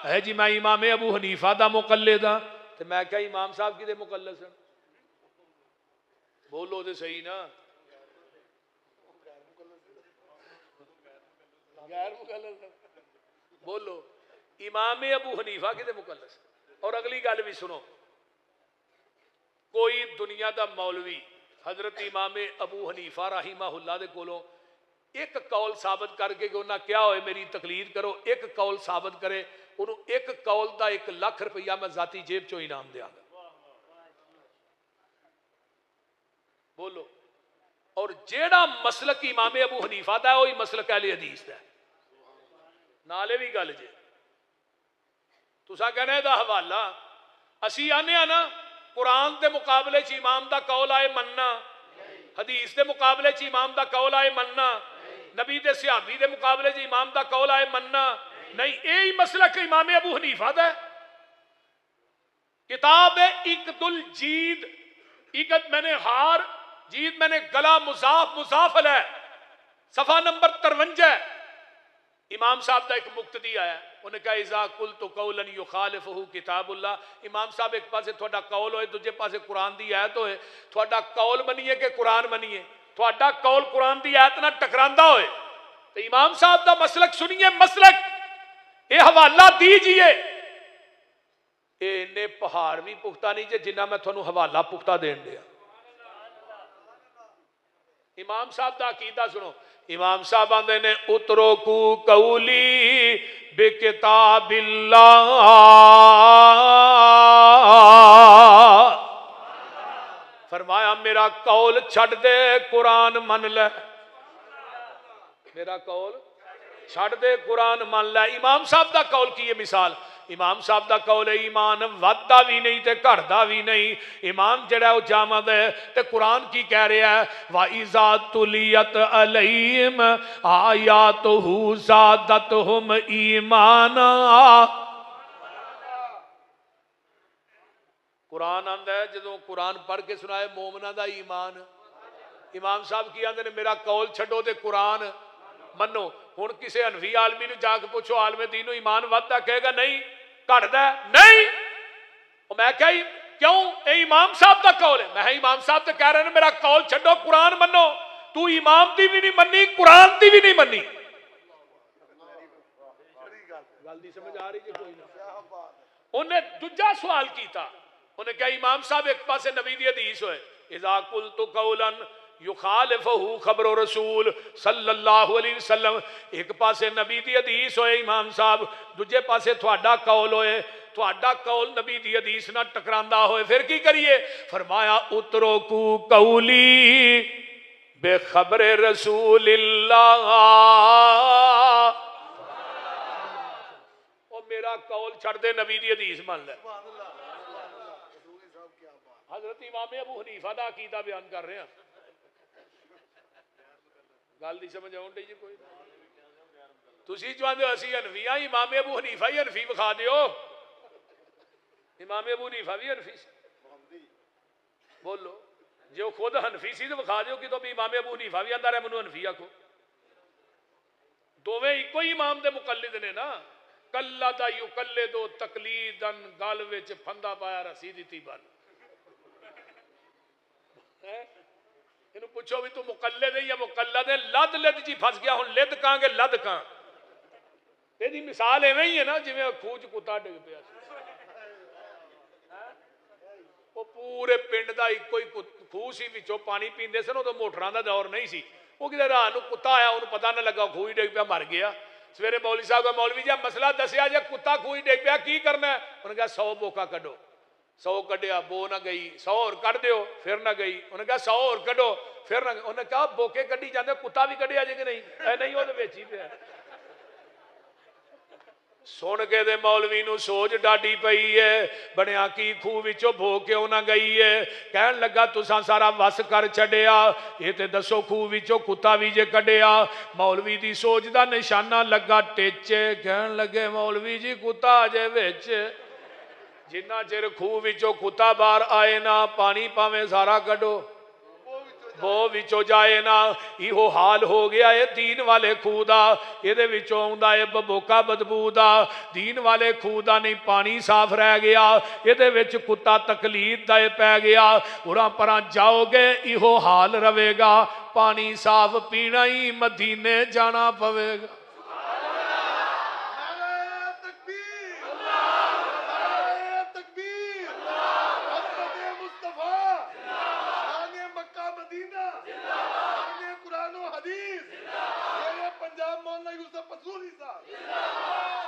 है जी मैं इमाम अबू हनीफा दा मुकल्लिद हां। ते मैं क्या इमाम साहब किदे मुकल्लिद सन? बोलो तो सही ना। गैर मुकल्लिद बोलो इमाम अबू हनीफा किदे मुकल्लिद? और अगली गल भी सुनो, कोई दुनिया का मौलवी हजरत इमाम अबू हनीफा राहिमहुल्लाह दे कोलों एक कौल साबित करके कि उन्हें क्या होए मेरी तकलीद करो, एक कौल साबित करे, उन्होंने एक कौल का 1 लाख रुपया मैं जाती जेब चो इनाम देंगा। बोलो। और जेड़ा मसलक इमाम अबू हनीफा का है वही मसलक अहले हदीस का है। नाले भी गल जे तुसा कहना इसका हवाला असी आने ना कुरान के मुकाबले च इमाम का कौल आए मनना, हदीस के मुकाबले च इमाम का कौल आए मनना, नबी के सहाबी के मुकाबले च इमाम का कौल आए मनना नहीं। यही मसलक इमाम अबू हनीफा का है। किताब है इकदुल जीद, इकद मैंने हार, जीद मैंने गला, मुजाफ मुजाफ है, सफा नंबर 53। इमाम साहब का एक मुक्तदी आया, उन्हें कहा इज़ा कुल्तु कौलन युखालिफुहु किताबुल्लाह। इमाम साहब एक पासे थोड़ा कौल होए, दूजे पासे कुरान की आयत होए, थोड़ा कौल मनीए कि कुरान मनीए, थोड़ा कौल कुरान की आयत ना टकरांदा होए तो इमाम साहब का मसलक सुनिए, मसलक ये हवाला दीजिए। इन्ने पहाड़ भी पुख्ता नहीं जे जिन्ना मैं थोनू हवाला पुख्ता देन दिया। इमाम साहब का अकीदा सुनो, इमाम साहब आंदे ने उतरो कू कौली बिकिताबिल्लाह, फरमाया मेरा कौल छड़ दे कुरान मन ले, मेरा कौल छड़ दे कुरान मन ले। इमाम साहब का कौल की है मिसाल, इमाम साहब का कौल है ईमान वधदा भी नहीं ते घटदा भी नहीं, ईमान जड़ा वो जामद है। ते कुरान की कह रहा है वा इज़ा तुलियत अलैहिम आयातुहु ज़ादतहुम ईमाना। कुरान आंदा है जो कुरान पढ़ के सुनाए मोमना दा ईमान। इमाम साहब की आंदे ने मेरा कौल छड्डो ते कुरान मनो। हुण किसी हनफी आलमी नूं जाके पुछो आलमे दीन नूं ईमान वधदा, कहेगा नहीं, घटदा नहीं। मैं क्या क्यों, ये इमाम साहब का कौल है। मैं इमाम साहब तो कह रहे हैं मेरा कौल छड्डो कुरान मनो। तू इमाम दी भी नहीं मन्नी, कुरान दी भी नहीं मन्नी। गल दी समझ आ रही है कोई ना? उन्हें दूजा सवाल किया, उन्हें कहा इमाम साहब एक पासे नबी दी हदीस होए इज़ा कुल्तु कौलन युखालिफुहु खबरो रसूल सल्लल्लाहु अलैहि वसल्लम, एक पासे नबी दी हदीस होए इमाम साहब, दूजे पासे थोड़ा कौल होए, थोड़ा कौल नबी दी हदीस ना टकरांदा होए, फिर की करिए? फरमाया उतरो कू कौली बेखबरे रसूलिल्लाह, ओ मेरा कौल छड़ दे नबी दी हदीस मान ले। हजरत इमाम अबू हनीफा दा अकीदा बयान कर रहे हैं। गल दी समझ आउंदी जी कोई? तुसी चाहते हो असी हनफी हां, इमाम अबू हनीफा ही हनफी विखा दियो। इमाम अबू हनीफा भी हनफी सी। बोलो जो खुद हनफी सी तो विखा दियो कि तो भी इमाम अबू हनीफा भी आंदा रहा मैनू हनफी आखो। दोवें इको ही इमाम दे मुकल्लिद ने ना। कल्ला दा युकल्लिदो तकलीदन, गल विच फंदा पाया रसी दिती बन। इन्हू पूछो भी तू मुकल्लिद है या मुकल्लद है? लद लिद जी फस गया, हुण लिद कहांगे लद कहां? ਇਹਦੀ मिसाल एवें ही है ना जिवें खूह च कुत्ता डिग पिया, वो पूरे पिंड का इको ही खूह सी, विचों पानी पींदे सन, उदों मोटरां दा दौर नहीं सी। वो किते रात नूं कुत्ता आया, उन्होंने पता ना लगा, खूह ही डिग पिया, मर गया। सवेरे मौलवी साहब का मौलवी जी मसला दसिया जे कुत्ता खूह ही डिग पिया की करना है? उन्होंने कहा 100 बोका कड्डो। 100 कढ़िया, बो ना गई, 100 होर कढ़ दिओ, फिर ना गई। उन्हें कहा 100 होर कढ़ो, फिर ना। उन्हें कहा बोके कढ़ी जाते, कुत्ता भी कढ़िया जे कि नहीं? नहीं, वो विच ही पिया। सुन के दे मौलवी नूं सोच डाडी पई है, बनिया की खूह विचों भो क्यों ना गई है? कहन लगा तुसां सारा वस कर छड़िया, ये ते दसो खूह विचों कुत्ता भी जे कढ़िया। मौलवी दी सोच दा निशाना लगा टिच। कहन लगे मौलवी जी कुत्ता अजे विच, जिन्ना चिर खूह विचों कुत्ता बाहर आए ना, पानी भावें सारा कढ़ो। वो विचों जाए ना। इहो हाल हो गया है दीन वाले खूह दा, इहदे विचों आउंदा है बबोका बदबू दा। दीन वाले खूह दा नहीं पानी साफ रह गया, इहदे विच कुत्ता तकलीद दा पै गया। उरां परां जाओगे इहो हाल रवेगा, पानी साफ पीना ही मदीने जाना पवेगा।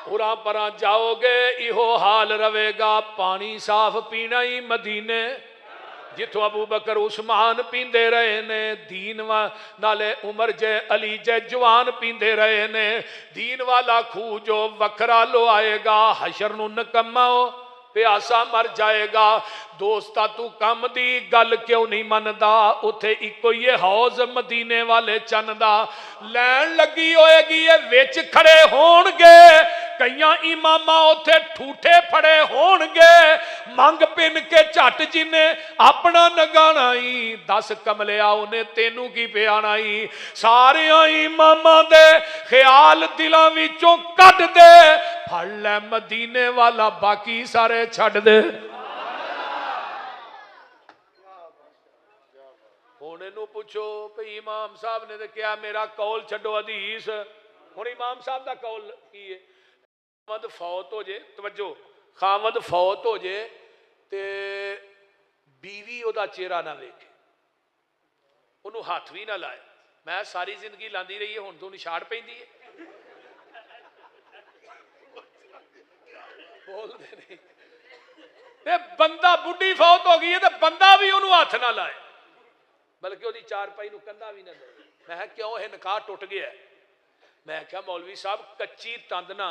उरा परा जाओगे इहो हाल रवेगा, पानी साफ पीना ही मदीने। जिथों अबू बकर उस्मान पींदे रहे ने, दीन नाले उमर जे अली जे जवान पींदे रहे ने। दीन वाला खूह जो वखरा लो आएगा, हशर नूं नकम्मा प्यासा मर जाएगा। दोस्ता तू कम दी गल क्यों नहीं मनदा, उथे इको ही हौज मदीने वाले चन दा। लैन लगी होएगी विच खड़े होणगे, कईयां इमामा उथे ठूठे फड़े होणगे। मंग पिन के झट जिन्हें अपना नगाना ही, दस कमलिया उन्हें तेनू की पियाना ही। सारे इमामा दे ख्याल दिलां विचों कढ दे, फड़ लै मदीने वाला बाकी सारे छड़ दे। हुण इनू पूछो भई इमाम साहब ने तो क्या मेरा कौल छड्डो हदीस। हुण इमाम साहब का कौल की है, खामद फौत हो जे, तवज्जो, खामद फौत हो जे ते बीवी ओदा चेहरा ना वेखे, उन्होंने हाथ भी ना लाए। मैं सारी जिंदगी लांदी रही है, हुण तू निशाड़ पैंदी है। बोलते नहीं ते बंदा बुढ़ी फौत हो गई है तो बंदा भी उन्होंने हाथ ना लाए, बल्कि वो चारपाई नूं कंधा भी ना दे। मैं क्यों यह निकाह टुट गया। मैं क्या मौलवी साहब कच्ची तंद ना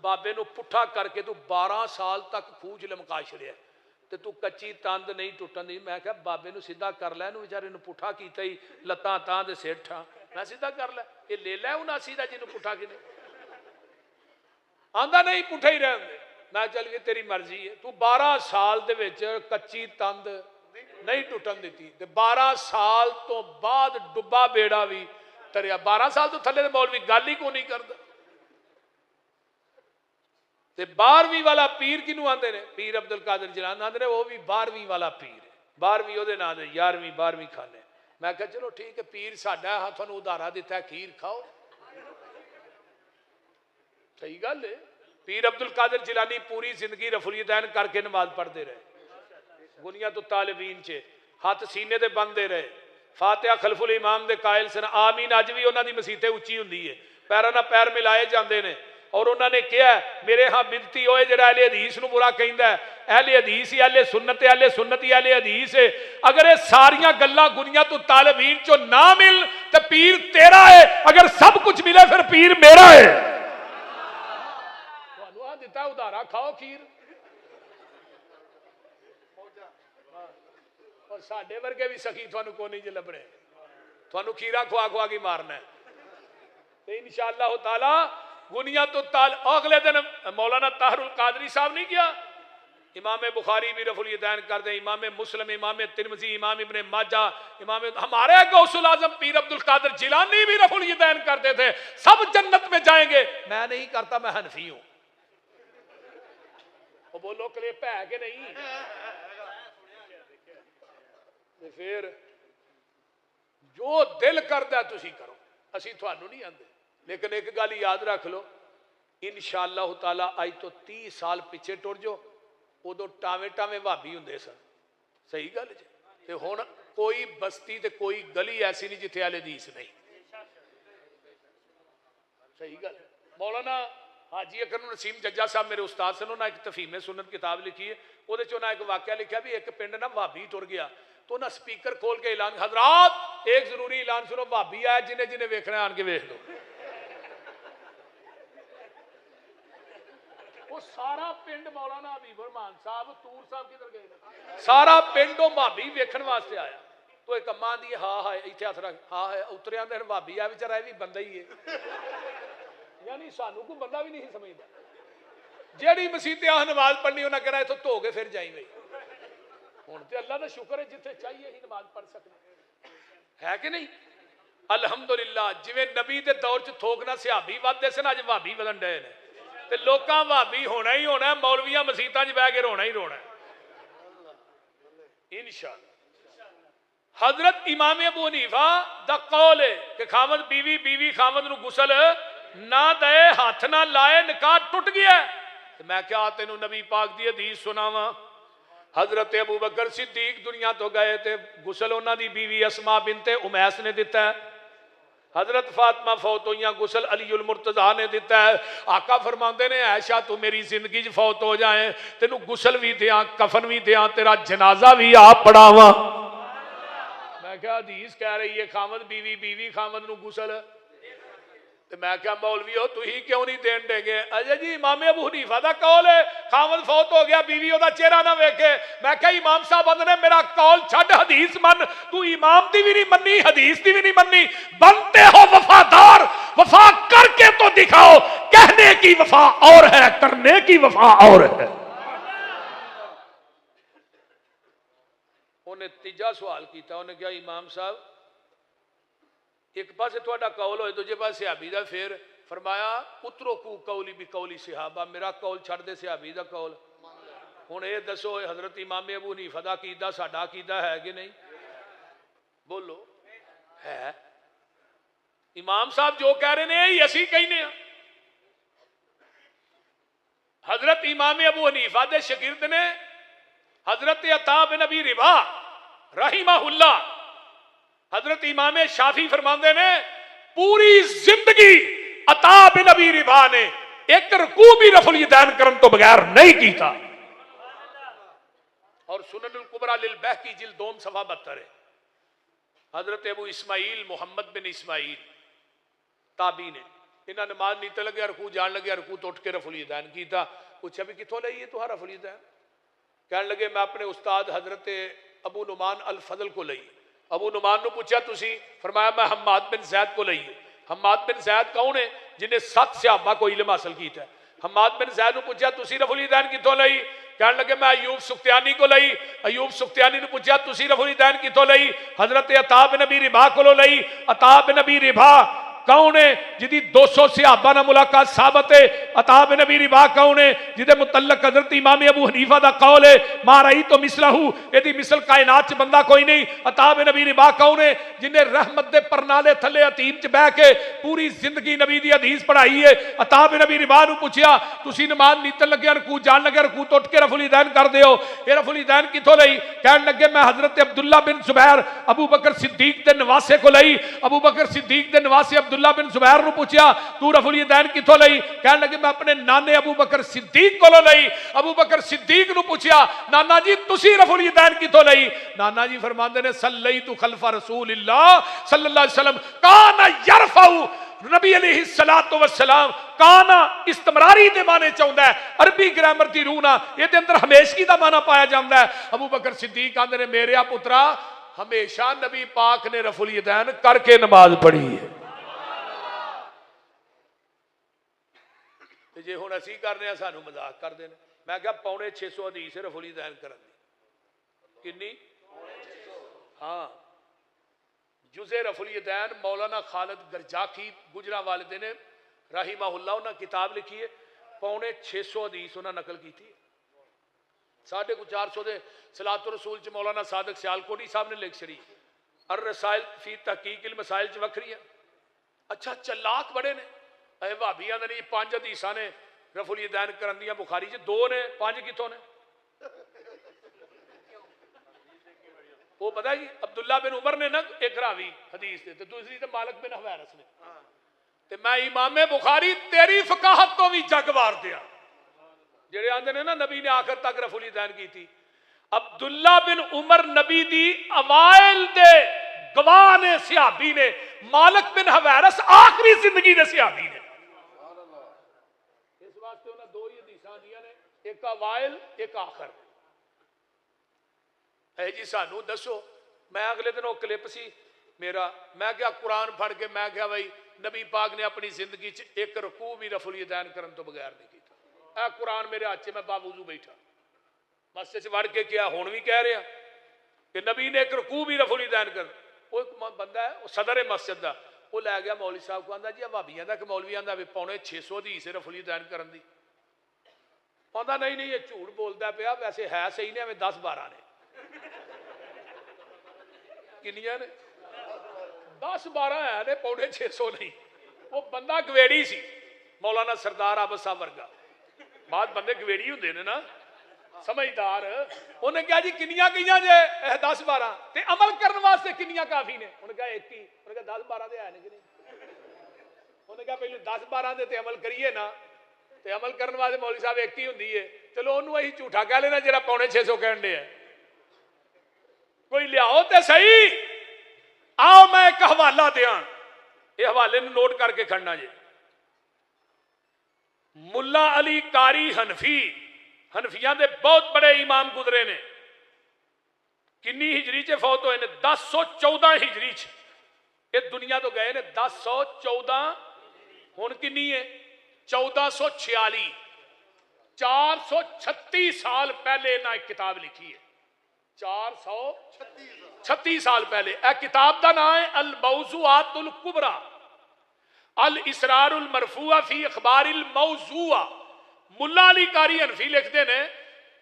बाबे नूं पुट्ठा करके तू 12 साल तक खूह च लमका छड़िया ते तू कच्ची तंद नहीं टुटन दी। मैं क्या बाबे नूं सीधा कर लै, बेचारे नूं पुट्ठा कीता ही, लत्तां तां दे सिर ठा, मैं सीधा कर लै। ये ले लै उनासी दा जिन्हों पुट्ठा किने आंदा नहीं, पुट्ठा ही रहंदे। मैं चल गई तेरी मर्जी है, तू 12 साल दे विच कच्ची तंद नहीं टुटन दी ते 12 साल तो बाद डुब्बा बेड़ा भी तरिया। 12 साल तो थले मौलवी गल ही को नहीं करता। ते 12वीं वाला पीर किनू आंदे ने, पीर अब्दुल कादिर जिलानी आंदे ने, वो भी 12वीं वाला पीर है। 12वीं ओदे नाम दे 11वीं 12वीं खाने। मैं कहा चलो ठीक है, पीर साडा है, तुहानू उधारा दिता है, खीर खाओ। सही गल है। पीर अब्दुल कादिर जिलानी पूरी जिंदगी रफुलियदैन करके नमाज पढ़ते रहे, गुनिया तो तालिबीन चे हाथ सीने ते बंधे रहे, फातिहा खलफुल इमाम दे कायल सन। आमीन अज भी उन्हां दी मसीते उच्ची हुंदी है, पैरां नाल पैर मिलाए जांदे ने। और उन्होंने कहा मेरे हाँ बिदती होए जिहड़ा अहले हदीस नूं बुरा कहंदा है, अहले हदीस ही अहले सुन्नत है, अहले सुन्नत ही अहले हदीस है। अगर ये सारियां गल्लां गुनिया तो तालिबीन चो ना मिल तो पीर तेरा है, अगर सब कुछ मिले फिर पीर मेरा है। तुहानू आ दिता उधारा, खाओ खीर। और साडे वर्गे भी सखी तुहानू को नहीं जे लभणे, तुहानू खीरा खुआ खुआ के मारना है। तो इंशाअल्लाह ताला गुनिया तो ताल। अगले दिन मौलाना ताहरुल कादरी साहब नहीं किया, इमाम बुखारी भी रफुलियदैन करते, इमाम मुस्लिम, इमाम तिरमिज़ी, इमाम इब्ने माजा, इमाम हमारे गौसुल आजम पीर अब्दुल कादिर जिलानी भी रफुलियदैन करते थे। सब जन्नत में जाएंगे, मैं नहीं करता, मैं हनफी हूं। वो बोलो कलेपा है कि नहीं। फिर जो दिल करता तुसी करो, असी तुहानू नहीं आंदे। लेकिन एक गल याद रख लो, इंशाअल्लाह ताला अज तो 30 साल पिछे टुर जाओ, उदों टावे टावे भाभी हुंदे सन। सही गल जी। ते हुण कोई बस्ती ते कोई गली ऐसी नहीं जिथे अहले हदीस नहीं। सही गल। मौलाना हाजी अकरम नसीम जज्जा साहब मेरे उस्ताद सन, उन्होंने एक तफहीम सुन्नत किताब लिखी है, उहदे च उन्हें एक वाकया लिखा भी एक पिंड ना भाभी टुर गया, तो उन्हें स्पीकर खोल के ऐलान, हजरात एक जरूरी ऐलान सुनो, भाभी आया, जिन्हें जिन्हें वेखना आन के वेख लो। वो सारा पिंड मौलाना हबीब रहमान साहब तूर साहब किधर गए, सारा पिंड वो भाभी वेखण वास्ते आया। तो एक अम्मा दी हाँ है इत्थे हथ रख, हाँ है उतरे आंदे भाभी आ, बेचारा भी बंदा ही है। यानी सानू कोई बंदा भी नहीं समझदा। जेड़ी मसीते आ नमाज पढ़नी उन्हें कहना इथों धो के फिर जाई। हुण ते अल्लाह दा शुक्र है जिथे चाहिए ही नमाज पढ़ सकते। है कि नहीं? अलहमदुलिल्लाह जिवें नबी के दौर च थोकना सिहाबी वधदे सन, अज भाबी बदन डे ने ते लोकां भाबी होना ही होना, मौलवियां मसीतां च बह के रोना ही रोना इंशाअल्लाह। हजरत इमाम अबू हनीफा दा कौल है कि खामद बीवी खामद नूं गुसल ना दे, हाथ ना लाए, निकाह टुट गया। तो मैं क्या तेनों नबी पाक दी हदीस सुनावा। हजरत अबू बकर सिद्दीक दुनिया तो गए थे, गुसल उन्हां दी बीवी अस्मा बिनते उमैस ने दिता है। हजरत फातिमा फौत हुई, गुसल अली उल मुर्तजा ने दिता है। आका फरमाते ने ऐशा तू मेरी जिंदगी च फौत हो जाए, तेनू गुसल भी दिया, कफन भी दिया, तेरा जनाजा भी आप पढ़ावा। मैं क्या हदीस कह रही है खामद बीवी खामद नू गुसल, तो मैं क्या मौलवी हो तुही क्यों नहीं देन देंगे? अजय जी इमाम अबू हनीफा दा कौल है खामद फौत हो गया बीवी ओदा चेहरा ना वेखे। मैं क्या इमाम साहब ने मेरा कौल छड़ हदीस मन, तू इमाम दी भी नहीं मन्नी हदीस दी भी नहीं मन्नी। बनते हो वफादार, वफा करके तो दिखाओ। कहने की वफा और है, करने की वफा और है। उन्हें तीजा सवाल किया, उन्हें क्या इमाम साहब एक पासे तुहाडा कौल होए, दूजे पासे सिहाबी दा, फिर फरमाया उतरो कू कौली भी कौली सिहाबा, मेरा कौल छड़ दे सिहाबी दा कौल। हुण ये दसो हजरत इमाम अबू हनीफा दा अकीदा साडा अकीदा है कि नहीं? बोलो है। इमाम साहब जो कह रहे हैं यही असी कहने। हजरत इमाम अबू हनीफा दे शागिर्द ने हजरत अता बिन अबी रिबा रहिमहुल्लाह, हजरत इमाम शाफी फरमाते ने पूरी जिंदगी अता बिन अबी रिबा ने एक रुकू भी रफुल यदैन करन तो बगैर नहीं कीता। और सुननुल कुबरा लिल बैहकी जिल्द 2 सफा 72 है। हजरत अबू इस्माइल मोहम्मद बिन इस्माइल ताबी ने, इन्हें नमाज नीते लगे रुकू जान लगे, रुकू तो उठ के रफुल यदैन कीता। पूछा भी कितों लई है तुहारा रफुल यदैन? कहने लगे मैं अपने उस्ताद हजरत अबू नुमान अल फजल को लई। अबू नुमान ने पूछा तुसी? फरमाया मैं हम्माद बिन ज़ैद को लई। हम्माद बिन ज़ैद कौन है? जिन्हें 7 सहाबा को इल्म हासिल किया है। हम्माद बिन ज़ैद ने पूछा तुसी रफुल यदैन कितों लई? कहने लगे मैं अयूब सुख्तियानी को लई। अयूब सुख्तियानी ने पूछा तुसी रफुल यदैन कितों लई? हजरत अता बिन अबी रिबा को लई। अता बिन अबी रिबा कौन है? जिदी 200 सहाबा ना मुलाकात साबत है। अता बिन अबी रिबा कौन है? जिदे मुतल्लक हजरत इमाम अबू हनीफा दा कौल है माराई तो मिसलहू, यदि मिसल कायनात च बंदा कोई नहीं। अता बिन अबी रिबा कौन है? जिन्हें रहमत दे परनाले थले अतीम च बह के पूरी जिंदगी नबी दी हदीस पढ़ाई है। अता बिन अबी रिबा नु पूछया तुसी नमाज नीतन लगे रुकू जान लगे, रुकू तो उठ के रफुल यदैन कर दियो, ये रफुल यदैन किथों लई? कहने लगे मैं हजरत अब्दुल्ला बिन जुबैर अबू बकर सिद्दीक दे नवासे को लई। अबू बकर सिद्दीक दे नवासे अब्दुल्ला बिन जुबैर नु पूछया तू रफुल यदैन किथों लई? कहने लगे मैं अपने नाने अबू बकर सिद्दीक कोलों लई। अबू बकर सिद्दीक नु पूछया नाना जी तुसी रफुल यदैन किथों लई? नाना जी फरमांदे ने सल्लैतु खल्फा रसूलिल्लाह सल्लल्लाहु अलैहि वसल्लम काना यरफउ, नबी अलैहि सलातो वस्सलाम काना इस्तमरारी दे माने चाहुंदा है, अरबी ग्रामर दी रूह ना इहदे अंदर हमेशगी दा माना पाया जांदा है। अबू बकर सिद्दीक आंदे ने मेरे पुत्रा हमेशा नबी पाक ने रफुल यदैन करके नमाज पढ़ी है। जे हुण असीं करने आ सानू मजाक करदे ने। मैं क्या 650 हदीस रफुल यदैन करन दी किन्नी? हाँ जुज़े रफुल यदैन मौलाना खालिद गरजाकी गुजरांवाले दे ने रहिमहुल्लाह उन्हें किताब लिखी है। 650 हदीस उन्हें नकल की थी। 450 दे सलातो रसूल च मौलाना सादक सियालकोटी साहब ने लिख छड़ी। अर रसाइल फी तहकीक मसाइल च वखरी है। अच्छा चलाक बड़े ने भाबियां ने 5 हदीसां ने रफुल यदैन करन दियां बुखारी च, 2 ने 5 कितों ने? वो पता है कि अब्दुल्ला बिन उमर ने ना एक रावी हदीस दे ते दूसरी ते मालिक बिन हवैरस ने। ते मैं इमाम बुखारी तेरी फकाहत तो भी जग वार दिया जेड़े आंदे ने ना नबी ने आखिर तक रफुल यदैन की थी। अब्दुल्ला बिन उमर नबी दी अवाइल दे गवाह ने, सिहाबी ने। मालिक बिन हवैरस आखिरी जिंदगी दे सिहाबी ने। इस वास्ते उन्हें 2 ही हदीसां दियां ने, एक अवाइल एक आखिर है जी। सानू दसो मैं अगले दिन वो क्लिप सी मेरा, मैं क्या कुरान पढ़ के मैं क्या भाई नबी पाक ने अपनी जिंदगी च एक रुकू भी रफुल यदैन करन तो बगैर नहीं किया। कुरान मेरे हाथ च मैं बावजू बैठा मस्जिद च वड़ के क्या हुण भी कह रहा कि नबी ने एक रुकू भी रफुल यदैन कर। वो एक बंदा है, वो सदर है मस्जिद का, वो लै गया मौलवी साहब को, आंदा जी भाबियां का, कि मौलवी आंदा भी पौने 600 हदीस रफुल यदैन करन दी। आंदा नहीं नहीं ये झूठ बोलता पिया, वैसे है सही ने, हमें 10-12 ने। किनिया ने 10-12 है ने, पौने 600 नहीं। वो बंदा गवेड़ी सी, मौलाना सरदार आबद साहब वर्गा। बाद बंदे गवेड़ी होंदे ने ना, समझदार। उन्हें कहा जी किनिया कही जे 10-12 ते अमल करने वास्ते किनिया काफी ने? उन्हें कहा एक ही। उन्हें कहा 10-12 दे है ने कि नहीं? उन्हें कहा पहले 10-12 दे ते अमल करिए ना, ते अमल करने वास्ते मौलवी साहब एक ही होंदी है। चलो उन्होंने असीं झूठा कह लेना जरा पौने 600 कहन दे है। कोई लियाओ ते सही। आओ मैं एक हवाला दियां, ये हवाले नूं नोट करके खड़ना जी। मुल्ला अली कारी हनफी, हनफियां दे बहुत बड़े इमाम गुजरे ने। किन्नी हिजरी च फौत होए ने? 1014 हिजरी च ये दुनिया तो गए ने। 1014 हुण किन्नी है? 1446। 436 साल पहले ना एक किताब लिखी है। 436 साल पहले। यह किताब का नाम है अल मौज़ूआतुल कुबरा, अल इसरारुल मरफूआ फी अखबारिल मौज़ूआ। मुल्ला अली कारी हनफी लिखते ने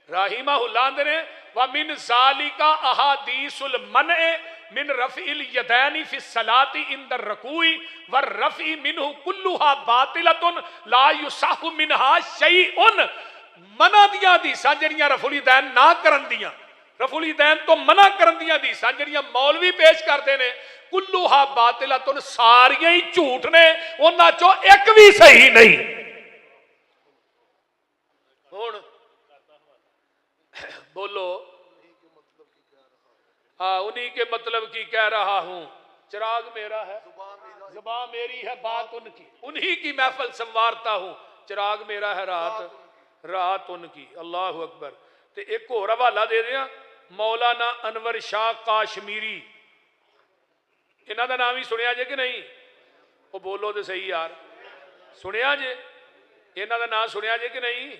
राहिमहुल्लाह ने, व मिन ज़ालिका अहादीसुल मनअ मिन रफ़इल यदैनि फी सलाती इंद रकूई व रफ़इ मिनहु कुल्लुहा बातिलतुन ला युसहु मिनहा शैउन। मना दियां हदीसां जिहड़ियां रफ़ुल यदैन ना करन दियां, रफ़ुल यदैन तो मना करन दियां हदीसां जिहड़ियां मौलवी पेश करते ने, कुल्लुहा बातिलतुन, सारियां ही झूठ ने, उन्हां चों एक भी सही नहीं। हुण बोलो, हाँ उन्हीं के मतलब की कह रहा हूं। चिराग मेरा है, ज़ुबान मेरी है, बात उनकी, उन्हीं की महफिल संवारता हूं। चिराग मेरा है, रात उनकी। अल्लाह अकबर। तो एक होर हवाला दे दिया, मौलाना अनवर शाह काश्मीरी। इन्हां दा नाम ही सुनिया जे कि नहीं? वो बोलो तो सही यार, सुनिया जे? इन्हां दा नाम सुनिया जे कि नहीं?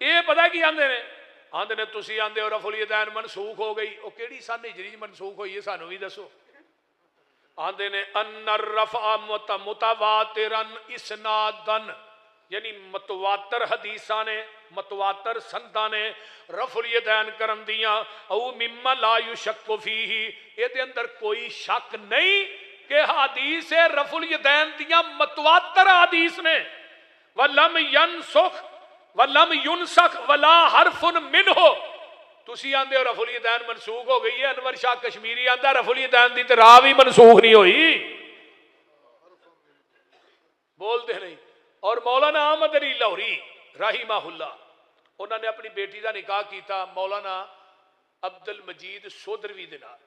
ये पता की आंदे ने? आंदे ने तुसी आंदे हो रफ़ुल यदैन मनसूख हो गई। वो केड़ी सन हिजरी मनसूख हुई है, सानू भी दसो। आंदे ने अन्नर रफ़ा मुतवातिरन इसनादन, यानी मतवातर हदीसा ने, मतवातर संदा ने रफ़ुल यदैन करन दियां। औ मिम्मा ला युशक्कु फीही, इहदे अंदर कोई शक नहीं कि हदीस रफ़ुल यदैन दियां मतवातर हदीस ने। वलम यनसुख वलम युनसख वला हरफुन मिनहु। तुसी आंदे हो रफ़ुल यदैन मनसूख हो गई है, अनवर शाह कश्मीरी आंदा रफ़ुल यदैन दी ते राह भी मनसूख नहीं हुई, बोलते नहीं। और मौलाना अहमद अली लाहौरी राहिमहुल्लाह, उन्होंने अपनी बेटी का निकाह किया मौलाना अब्दुल मजीद सोधरवी दे नाल,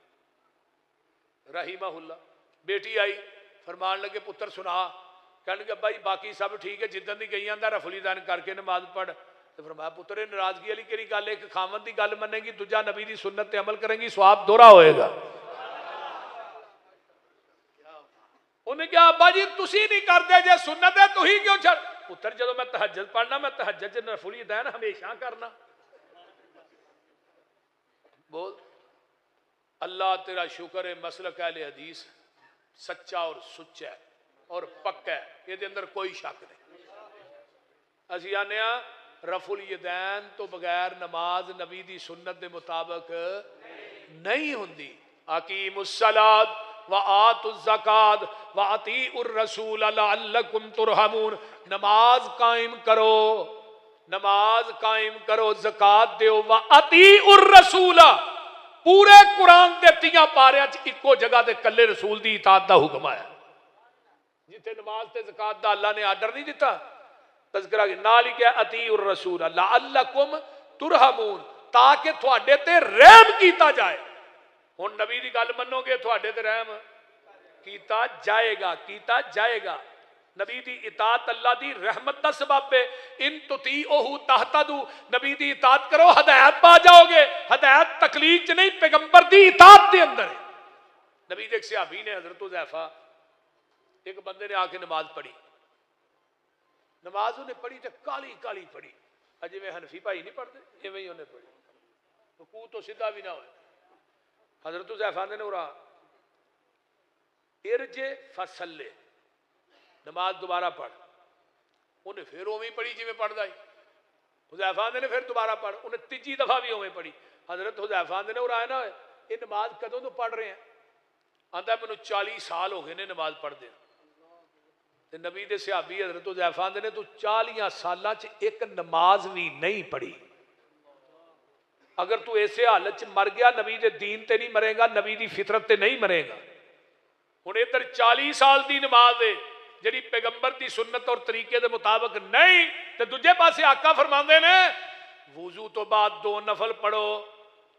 राहिमहुल्लाह। बेटी आई, फरमान लगे पुत्र सुना, कह लगे भाई बाकी सब ठीक है, जिदन दी गई आंदा रफ़ुल यदैन करके नमाज पढ़। तो फरमाया पुत्र नाराजगी वाली केड़ी गल है? एक खामन की गल मनेगी, दूजा नबी की सुन्नत ते अमल करेंगी, सवाब दोहरा होएगा। उन्हें कहा अब्बा जी तुसी नहीं करते जे सुन्नत है, तुही क्यों छड़? पुत्र जो मैं तहज्जुद पढ़ना, मैं तहज्जुद च रफ़ुल यदैन हमेशा करना। बोल अल्लाह तेरा शुक्र है, मसलक अहले हदीस सच्चा और सुच्चा है और पक्का है, ये अंदर कोई शक नहीं। असीं आने रफ़ुल यदैन तो बगैर नमाज नबी दी सुन्नत के मुताबिक नहीं हुंदी। अकीमुस्सलात व आतुज़ ज़कात व अतीउर रसूल लअल्लकुम तुरहमून। नमाज कायम करो, नमाज कायम करो, ज़कात दो, व अतीउर रसूल। पूरे कुरान के 30 पारियां च इको जगह ते कल्ले रसूल की इताअत का हुक्म आया। जिथे नमाज ते ज़कात दा अल्लाह ने आर्डर नहीं दिता, तज़किरा नाल ही क्या अतीउर रसूल लअल्लकुम तुरहमून, ताकि तुहाडे ते रहम कीता जाए। हुण नबी दी गल मन्नोगे तुहाडे ते रहम कीता जाएगा, कीता जाएगा। नबी दी इताअत अल्लाह दी रहमत दा सबब है। इन तुतीओहु तहतदू, नबी दी इताअत करो हदायत पा जाओगे। हदायत तकलीफ च नहीं, पैगंबर दी इताअत दे अंदर है। नबी दे एक सहाबी ने हजरत हुज़ैफा, एक बंदे ने आके नमाज पढ़ी, नमाज उन्हें पढ़ी तो काली काली पढ़ी, अजे में हनफी भाई नहीं पढ़ते इवें ही उन्हें पढ़ी, रुकू तो सीधा भी ना हो। हजरत हुज़ैफा ने उरा इरजे फसले, नमाज दोबारा पढ़। उन्हें फिर उवें पढ़ी जिवें पढ़दा ही। हुज़ैफा आंदे ने फिर दोबारा पढ़। उन्हें तीजी दफा भी उवें पढ़ी। हजरत हुज़ैफा आंदे ने और आए ना ये नमाज कदों तो पढ़ रहे हैं? आंदा मैनू 40 साल हो गए ने नमाज पढ़दे। ते नबी दे सहाबी हजरत हुज़ैफा आंदे ने तू 40 सालां च एक नमाज भी नहीं पढ़ी। अगर तू इसे हालत च मर गया नबी दे दीन ते नहीं मरेगा, नबी दी फितरत ते नहीं मरेगा। हुण इधर 40 साल दी नमाज है जिहड़ी पैगंबर दी सुन्नत और तरीके दे मुताबिक नहीं, ते दूजे पासे आका फरमांदे ने वुजू तो बाद 2 नफल पढ़ो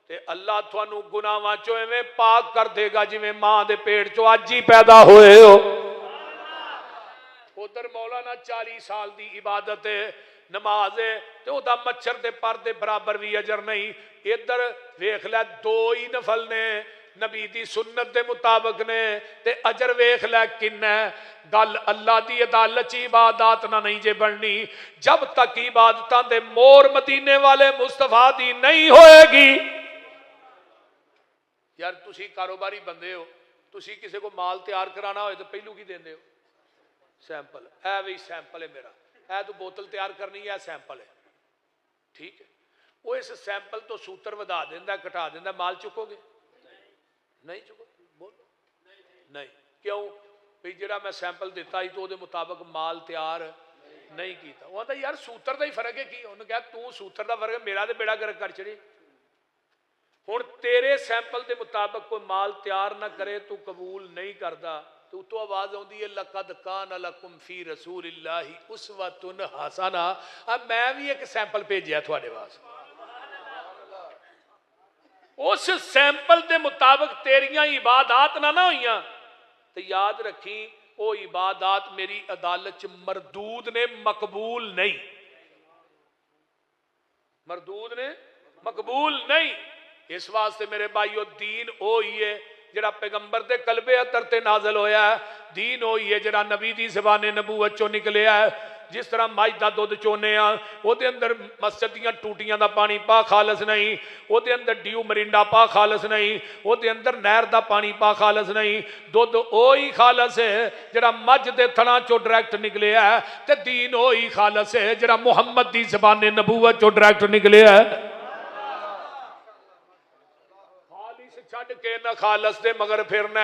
ते अल्लाह तुहानू गुनाहां चों एवें पाक कर देगा जिवें मां दे पेट चों अज ही पैदा होए हो। उधर मौलाना 40 साल दी इबादत है, नमाज है, ते ओदा मच्छर दे पर दे बराबर भी अजर नहीं। इधर वेख लै 2 ही नफल ने नबी दी सुन्नत दे मुताबिक ने, ते अजर वेख लै किन्ना। गल अल्लाह दी अदालत च इबादत ना नहीं जे बननी जब तक इबादतां दे मोर मदीने वाले मुस्तफा दी नहीं होएगी। यार तुसी कारोबारी बंदे हो, तुसी किसी को माल तैयार कराना हो तो पहलू की देंदे हो? सैंपल। है भी सैंपल है मेरा, है तो बोतल तैयार करनी है, सैंपल है, ठीक है। वो इस सैंपल तो सूत्र वधा देंदा घटा देंदा, माल चुकोगे? नहीं चुको। बोलो नहीं। क्यों? भाई जिहड़ा मैं सैंपल दिता ही तो उहदे मुताबिक माल तैयार नहीं किया। वो आंदा यार सूत्र का ही फर्क है। की उन्हें कहा तू सूत्र का फर्क है, मेरा तो बेड़ा गर्क कर चढ़ी। हुण तेरे सैंपल के मुताबिक कोई माल तैयार ना करे तू कबूल नहीं करता, तो उतो आवाज आती है लक़द कान लकुम फी रसूलिल्लाहि उस्वतुन हसना। अब मैं भी एक सैंपल भेजा थोड़े वास्ते, उस सैंपल के मुताबिक तेरियां इबादत ना होईयां तो याद रखी वो इबादत मेरी अदालत च मरदूद ने, मकबूल नहीं। मरदूद ने, मकबूल नहीं। इस वास्ते मेरे भाईओ दीन ओ ही है जिहड़ा पैगंबर दे कलबे अतर ते नाज़िल होया है। दीन ओ ही है जिहड़ा नबी दी ज़बाने नबूवत चों निकलिया है। जिस तरह मझ का दुध चोने ਉਹਦੇ अंदर मस्जिद ਦੀਆਂ टूटियां का पानी पा खालस नहीं, ਉਹਦੇ अंदर ड्यू मरिंडा पा खालस नहीं, ਉਹਦੇ अंदर नहर का पानी पा खालस नहीं। दुध ओ ही खालस है जिहड़ा मझ के थणा चो डायरैक्ट निकलिया है, ते दीन ओ ही खालस है जिहड़ा मुहम्मद दी ज़बाने नबूवत चो डायरैक्ट निकलिया है। छड़ के न खालस दे मगर फिरना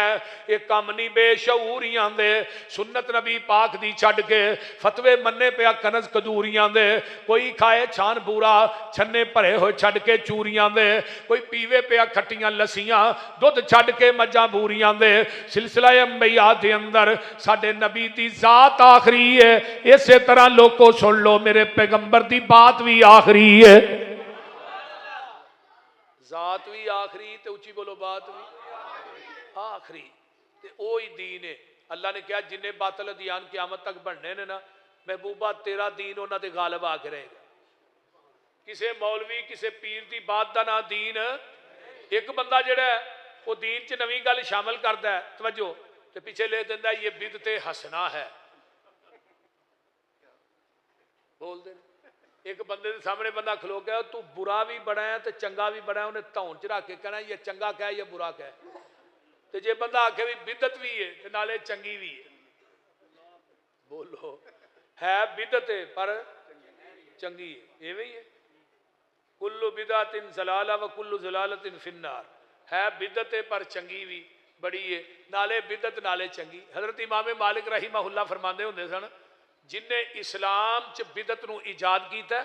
ये कम नहीं बेशऊरियां दे। सुन्नत नबी पाक दी छड़ के फतवे मन्ने पिया कनज कदूरियां दे। कोई खाए छान बूरा छन्ने भरे होए छड़ के चूरियां दे। कोई पीवे पिया खट्टियां लस्सियां दुध छड़ के मज्जां बूरियां दे। सिलसिला अंबिया दे अंदर साडे नबी दी जात आखरी है। इसे तरह लोगों सुन लो मेरे पैगंबर दी बात भी आखरी है। जात भी आखरी ते उची बोलो बात भी आखरी, ते ओ ही दीन है। अल्लाह ने कहा जिन्हें बातल अदियान क़यामत तक बनने ने ना महबूबा तेरा दीन उन्हां दे गालिब आके रहेगा। किसे मौलवी किसे पीर की बात का ना दीन। एक बंदा जिहड़ा वो दीन च नवीं गल शामिल करता है, तवज्जो, ते पिछे ले दिंदा ये बिदते हसना है। बोल दे एक बंदे के सामने बंदा खलो गया तू बुरा भी बड़ा है तो चंगा भी बड़ा है, उन्हें धौन च रख के कहना ये चंगा कह या बुरा कह। तो जे बंदा आखे भी बिदत भी है तो नाले चंगी भी है। बोलो है बिदत है पर चंगी है, इवें ही है। कुल्लु बिदातिन ज़लाला व कुल्लु ज़लालतिन फिन्नार। है बिदत है पर चंगी भी बड़ी है, नाले बिदत नाले चंगी। हज़रत इमाम मालिक रहीमहुल्लाह फरमाते होंदे सन जिन्हें इस्लाम च बिदत नूं इजाद किया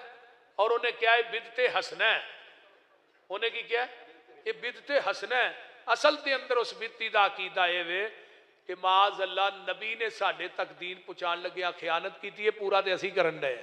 और उन्हें क्या है बिदते हसना है। उन्हें की क्या ये बिदते हसना है। असल के अंदर उस बिदती का अकीदा ये वे कि माज़ अल्लाह नबी ने साडे तक दीन पहुँचाने लगे खयानत की है, पूरा तो असी करन डे।